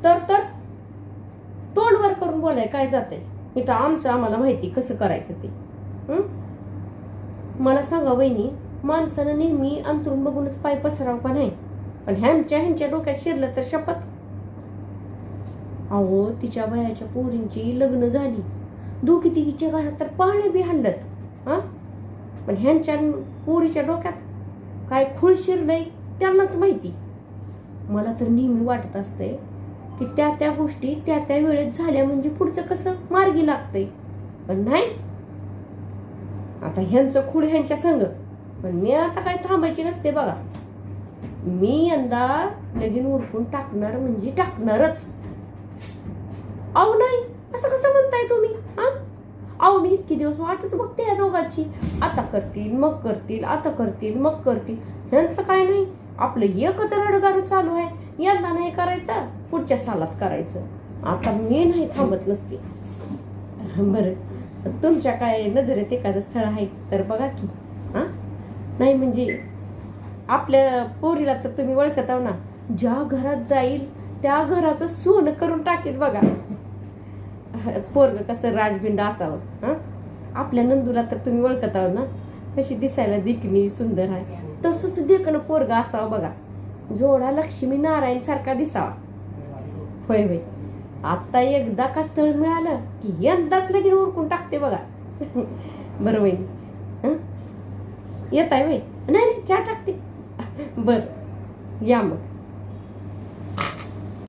तर तोंडवर करून बोलाय काय जातंय. इथं आम्हाला माहिती कसं करायचं ते. मला सांगा वहिनी, माणसानं नेहमी अंतरून बघूनच पाय पसराव का नाही? पण ह्यांच्या डोक्यात शिरलं तर शपथ. अहो, तिच्या वयाच्या पोरींची लग्न झाली, दोघी तिघीच्या घरात तर पाणी बी हल्लत. पण ह्यांच्या पोरीच्या डोक्यात काय खूळ शिरलंय त्यांनाच माहिती. मला तर नेहमी वाटत असतंय की त्या गोष्टी त्या वेळेत झाल्या म्हणजे पुढचं कसं मार्गी लागतंय. पण नाही, आता ह्यांचं खूळ ह्यांच्या संग. पण मी आता काय थांबायची नसते बघा. मी यंदा लगीन उरकून टाकणार म्हणजे टाकणारच. अहो नाही, असं कसं म्हणताय तुम्ही? अहो, मी इतकी दिवस वाटच बघते या दोघांची. आता करतील मग करतील, आता करतील मग करतील. ह्यांचं काय नाही, आपलं एकच रडगाणं चालू आहे. यंदा नाही करायचं, पुढच्या सालात करायचं. आता मी नाही थांबत नसते. बरं, तुमच्या काय नजरेत एखादं स्थळ आहे तर बघा की. नाही म्हणजे आपल्या पोरीला तर तुम्ही ओळखत आहो ना, ज्या घरात जाईल त्या घराचं सोनं करून टाकेल बघा. पोरग कसं राजबिंड असावं. आपल्या नंदूला तर तुम्ही ओळखत आहो ना, कशी दिसायला देखणी सुंदर आहे. तसंच देखणं पोरग असावं बघा. जोडा लक्ष्मी नारायण सारखा दिसावा. होय होय, आता एकदा का स्थळ मिळालं की यंदाच लगीन उरकून टाकते बघा. बरं वहिनी, येत आहे वय? नाही चहा टाकते. बर, या मग.